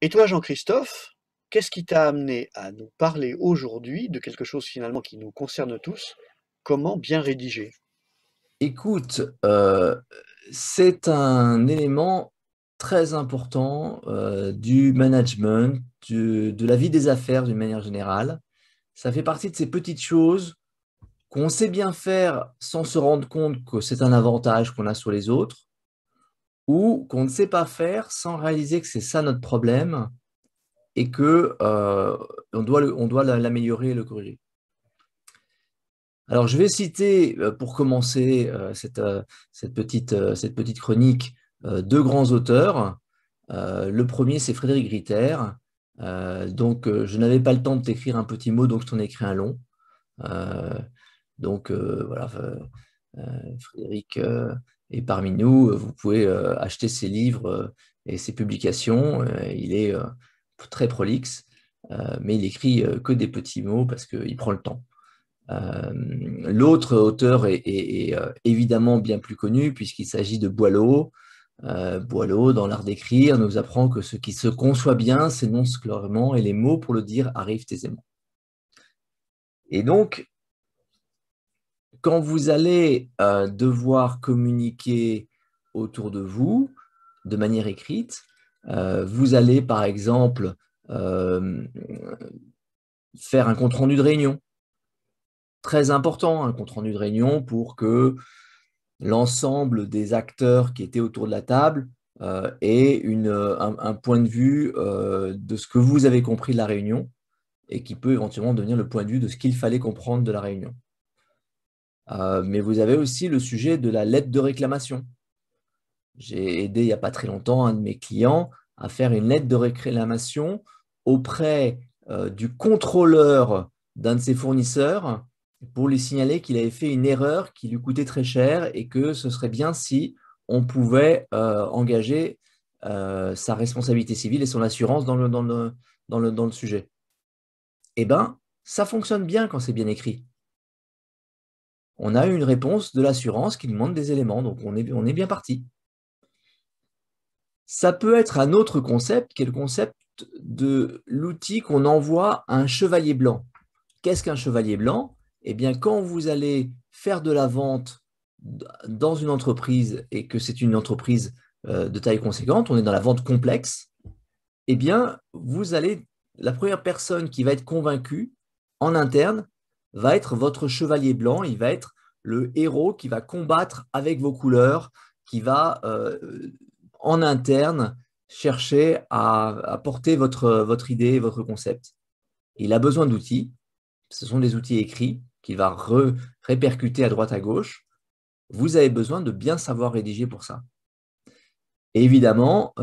Et toi, Jean-Christophe, qu'est-ce qui t'a amené à nous parler aujourd'hui de quelque chose finalement qui nous concerne tous? Comment bien rédiger? Écoute, c'est un élément très important du management, de la vie des affaires d'une manière générale. Ça fait partie de ces petites choses qu'on sait bien faire sans se rendre compte que c'est un avantage qu'on a sur les autres, ou qu'on ne sait pas faire sans réaliser que c'est ça notre problème et que on doit l'améliorer et le corriger. Alors, je vais citer, pour commencer cette petite chronique, deux grands auteurs. Le premier, c'est Frédéric Ritter. Je n'avais pas le temps de t'écrire un petit mot, donc je t'en ai écrit un long. Euh, voilà, Frédéric est parmi nous. Vous pouvez acheter ses livres et ses publications. Il est très prolixe, mais il écrit que des petits mots parce qu'il prend le temps. L'autre auteur est évidemment bien plus connu puisqu'il s'agit de Boileau. Boileau, dans l'art d'écrire, nous apprend que ce qui se conçoit bien s'énonce clairement et les mots pour le dire arrivent aisément. Et donc, quand vous allez devoir communiquer autour de vous de manière écrite, vous allez par exemple faire un compte-rendu de réunion. Très important, un compte-rendu de réunion pour que l'ensemble des acteurs qui étaient autour de la table aient un point de vue de ce que vous avez compris de la réunion et qui peut éventuellement devenir le point de vue de ce qu'il fallait comprendre de la réunion. Mais vous avez aussi le sujet de la lettre de réclamation. J'ai aidé il n'y a pas très longtemps un de mes clients à faire une lettre de réclamation auprès du contrôleur d'un de ses fournisseurs pour lui signaler qu'il avait fait une erreur qui lui coûtait très cher et que ce serait bien si on pouvait engager sa responsabilité civile et son assurance dans le sujet. Eh bien, ça fonctionne bien quand c'est bien écrit. On a eu une réponse de l'assurance qui demande des éléments, donc on est bien parti. Ça peut être un autre concept, qui est le concept de l'outil qu'on envoie à un chevalier blanc. Qu'est-ce qu'un chevalier blanc? Eh bien, quand vous allez faire de la vente dans une entreprise et que c'est une entreprise de taille conséquente, on est dans la vente complexe, eh bien, la première personne qui va être convaincue en interne va être votre chevalier blanc, il va être le héros qui va combattre avec vos couleurs, qui va en interne chercher à porter votre idée, votre concept. Il a besoin d'outils, ce sont des outils écrits qu'il va répercuter à droite à gauche. Vous avez besoin de bien savoir rédiger pour ça. Et évidemment,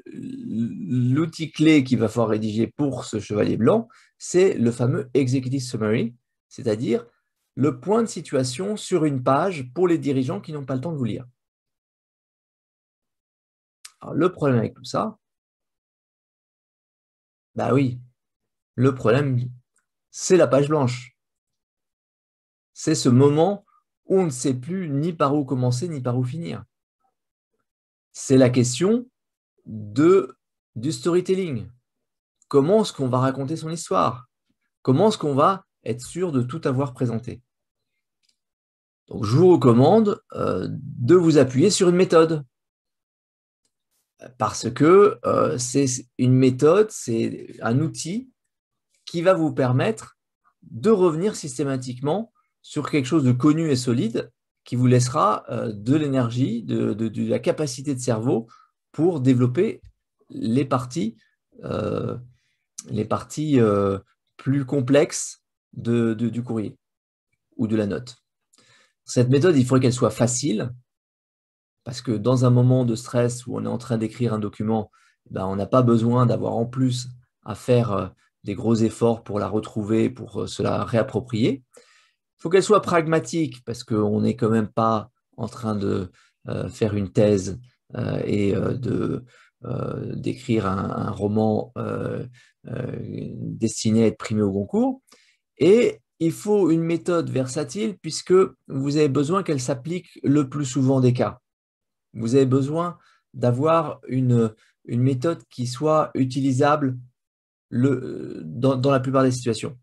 l'outil clé qu'il va falloir rédiger pour ce chevalier blanc, c'est le fameux Executive Summary, c'est-à-dire le point de situation sur une page pour les dirigeants qui n'ont pas le temps de vous lire. Alors, le problème avec tout ça, bah oui, le problème, c'est la page blanche. C'est ce moment où on ne sait plus ni par où commencer, ni par où finir. C'est la question du storytelling. Comment est-ce qu'on va raconter son histoire? Comment est-ce qu'on va être sûr de tout avoir présenté? Donc, je vous recommande de vous appuyer sur une méthode. Parce que c'est une méthode, c'est un outil qui va vous permettre de revenir systématiquement sur quelque chose de connu et solide qui vous laissera de l'énergie, de la capacité de cerveau pour développer les parties plus complexes du courrier ou de la note. Cette méthode, il faudrait qu'elle soit facile, parce que dans un moment de stress où on est en train d'écrire un document, ben, on n'a pas besoin d'avoir en plus à faire des gros efforts pour la retrouver, pour se la réapproprier. Il faut qu'elle soit pragmatique, parce qu'on n'est quand même pas en train de faire une thèse et d'écrire un roman destiné à être primé au concours. Et il faut une méthode versatile, puisque vous avez besoin qu'elle s'applique le plus souvent des cas. Vous avez besoin d'avoir une méthode qui soit utilisable dans la plupart des situations.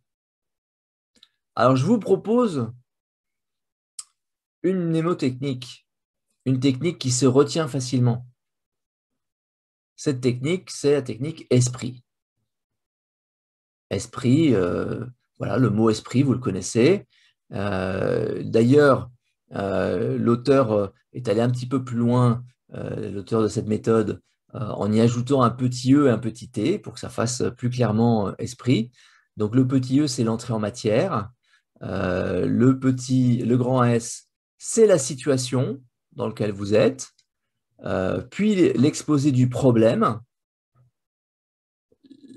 Alors, je vous propose une mnémotechnique, une technique qui se retient facilement. Cette technique, c'est la technique esprit. Esprit, voilà, le mot esprit, vous le connaissez. D'ailleurs, l'auteur est allé un petit peu plus loin, l'auteur de cette méthode, en y ajoutant un petit E et un petit T pour que ça fasse plus clairement esprit. Donc le petit E, c'est l'entrée en matière. Le grand S, c'est la situation dans laquelle vous êtes. Puis l'exposé du problème,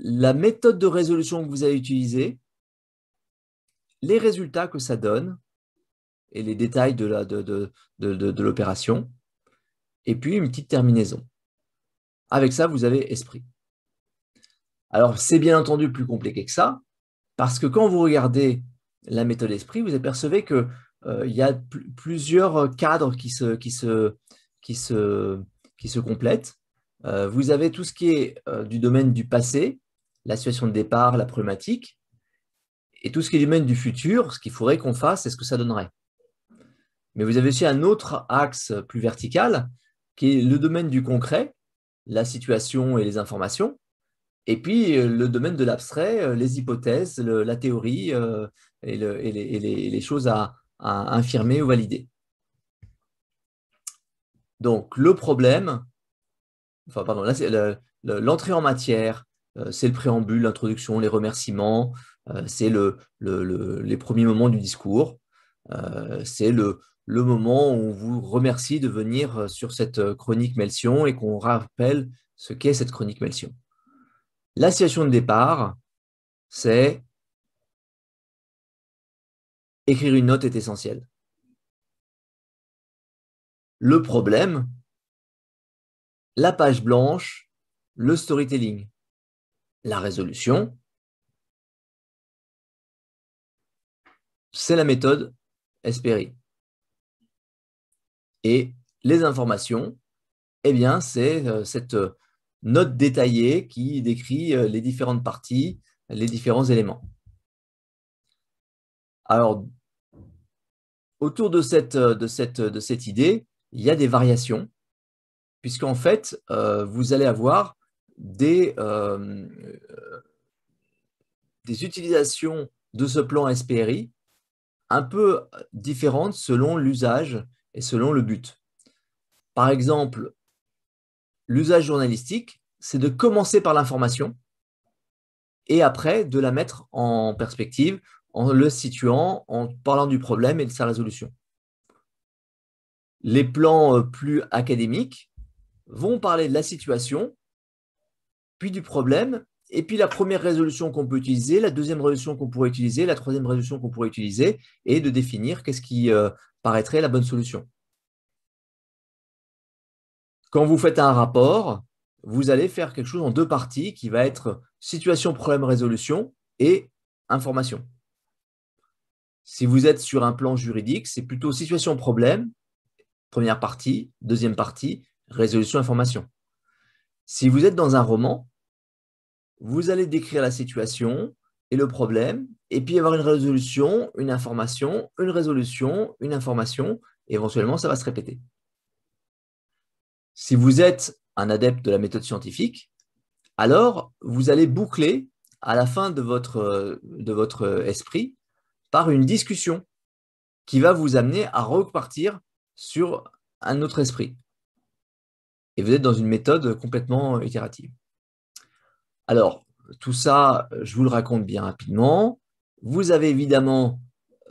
la méthode de résolution que vous allez utiliser, les résultats que ça donne et les détails de l'opération, et puis une petite terminaison. Avec ça, vous avez esprit. Alors, c'est bien entendu plus compliqué que ça, parce que quand vous regardez la méthode esprit, vous apercevez qu'il y a plusieurs cadres qui se complètent. Vous avez tout ce qui est du domaine du passé, la situation de départ, la problématique, et tout ce qui est du domaine du futur, ce qu'il faudrait qu'on fasse et ce que ça donnerait. Mais vous avez aussi un autre axe plus vertical, qui est le domaine du concret, la situation et les informations, et puis le domaine de l'abstrait, les hypothèses, la théorie et les choses à infirmer ou valider. Donc, le problème, enfin, pardon, là, c'est l'entrée en matière, c'est le préambule, l'introduction, les remerciements, c'est les premiers moments du discours, c'est le moment où on vous remercie de venir sur cette chronique Melsion et qu'on rappelle ce qu'est cette chronique Melsion. La situation de départ, c'est écrire une note est essentiel. Le problème, la page blanche, le storytelling. La résolution, c'est la méthode Espéry. Et les informations, eh bien, c'est cette note détaillée qui décrit les différentes parties, les différents éléments. Alors, autour de cette idée, il y a des variations, puisqu'en fait, vous allez avoir des utilisations de ce plan SPRI un peu différentes selon l'usage et selon le but. Par exemple, l'usage journalistique, c'est de commencer par l'information et après de la mettre en perspective en le situant, en parlant du problème et de sa résolution. Les plans plus académiques vont parler de la situation, puis du problème, et puis la première résolution qu'on peut utiliser, la deuxième résolution qu'on pourrait utiliser, la troisième résolution qu'on pourrait utiliser, et de définir qu'est-ce qui paraîtrait la bonne solution. Quand vous faites un rapport, vous allez faire quelque chose en deux parties qui va être situation, problème, résolution et information. Si vous êtes sur un plan juridique, c'est plutôt situation, problème, première partie, deuxième partie, résolution, information. Si vous êtes dans un roman, vous allez décrire la situation et le problème, et puis avoir une résolution, une information, une résolution, une information, et éventuellement, ça va se répéter. Si vous êtes un adepte de la méthode scientifique, alors vous allez boucler à la fin de votre esprit par une discussion qui va vous amener à repartir sur un autre esprit. Et vous êtes dans une méthode complètement itérative. Alors, tout ça, je vous le raconte bien rapidement. Vous avez évidemment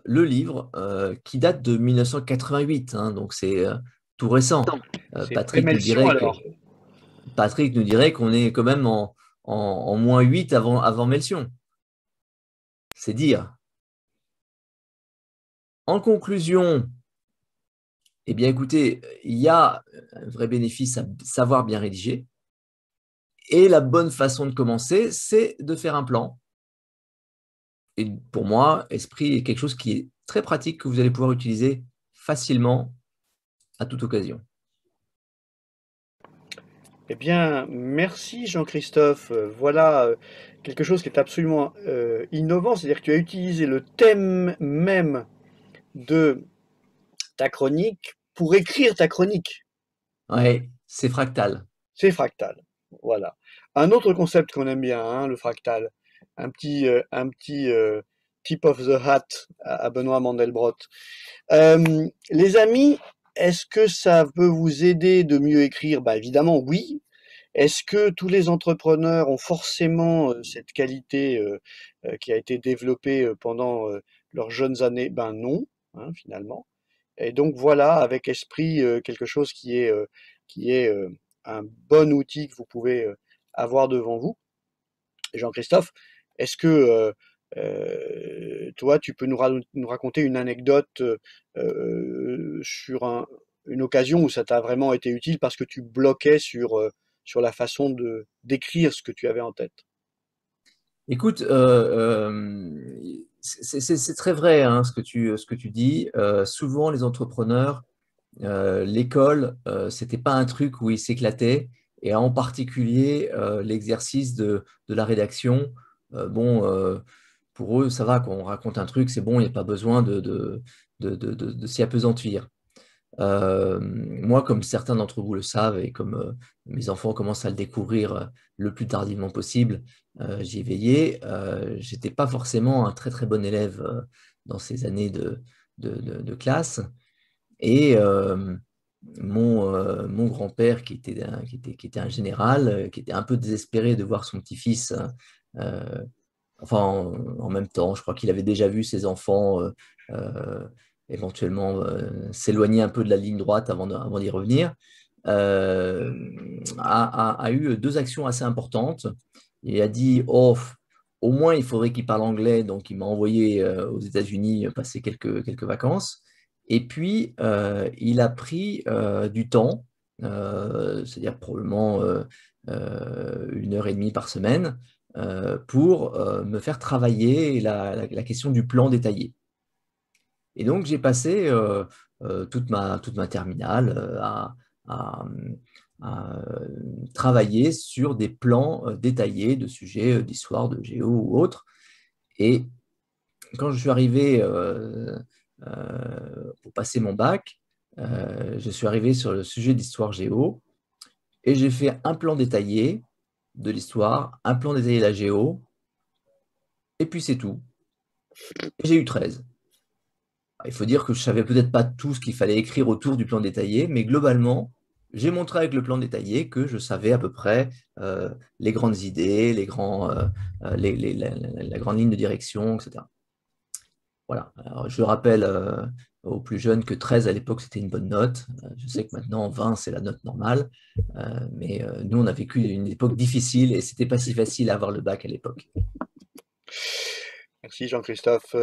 le livre qui date de 1988, hein, donc c'est tout récent. Patrick nous dirait qu'on est quand même en -8 avant Melsion. C'est dire. En conclusion, eh bien écoutez, il y a un vrai bénéfice à savoir bien rédiger. Et la bonne façon de commencer, c'est de faire un plan. Et pour moi, Esprit est quelque chose qui est très pratique, que vous allez pouvoir utiliser facilement à toute occasion. Eh bien, merci Jean-Christophe. Voilà quelque chose qui est absolument innovant, c'est-à-dire que tu as utilisé le thème même de ta chronique pour écrire ta chronique. Ouais, c'est fractal. C'est fractal. Voilà. Un autre concept qu'on aime bien, hein, le fractal. Un petit tip of the hat à Benoît Mandelbrot. Les amis, est-ce que ça peut vous aider de mieux écrire? Bah évidemment oui. Est-ce que tous les entrepreneurs ont forcément cette qualité qui a été développée pendant leurs jeunes années? Ben non, hein, finalement. Et donc voilà, avec esprit, quelque chose qui est un bon outil que vous pouvez avoir devant vous. Jean-Christophe, est-ce que toi, tu peux nous raconter une anecdote sur une occasion où ça t'a vraiment été utile parce que tu bloquais sur la façon de d'écrire ce que tu avais en tête? Écoute, c'est très vrai hein, ce que tu dis. Souvent, les entrepreneurs, l'école, c'était pas un truc où ils s'éclataient, et en particulier l'exercice de la rédaction. Bon, pour eux, ça va, quand on raconte un truc, c'est bon, il n'y a pas besoin de s'y appesantir. Moi, comme certains d'entre vous le savent, et comme mes enfants commencent à le découvrir le plus tardivement possible, j'y ai veillé. J'étais pas forcément un très très bon élève dans ces années de classe. Et mon grand-père, qui était un général, qui était un peu désespéré de voir son petit-fils, euh, enfin, en même temps, je crois qu'il avait déjà vu ses enfants euh, éventuellement s'éloigner un peu de la ligne droite avant d'y revenir, euh, a eu deux actions assez importantes. Il a dit, oh, au moins il faudrait qu'il parle anglais, donc il m'a envoyé aux États-Unis passer quelques vacances. Et puis, il a pris du temps, c'est-à-dire probablement 1 heure et demie par semaine, pour me faire travailler la question du plan détaillé. Et donc, j'ai passé toute ma terminale à, à, travailler sur des plans détaillés de sujets d'histoire, de géo ou autres. Et quand je suis arrivé pour passer mon bac, je suis arrivé sur le sujet d'histoire géo et j'ai fait un plan détaillé de l'histoire, un plan détaillé de la géo, et puis c'est tout. Et j'ai eu 13. Il faut dire que je savais peut-être pas tout ce qu'il fallait écrire autour du plan détaillé, mais globalement, j'ai montré avec le plan détaillé que je savais à peu près les grandes idées, la grande ligne de direction, etc. Voilà. Alors, je rappelle aux plus jeunes que 13 à l'époque, c'était une bonne note. Je sais que maintenant, 20, c'est la note normale. Mais nous, on a vécu une époque difficile et c'était pas si facile à avoir le bac à l'époque. Merci Jean-Christophe.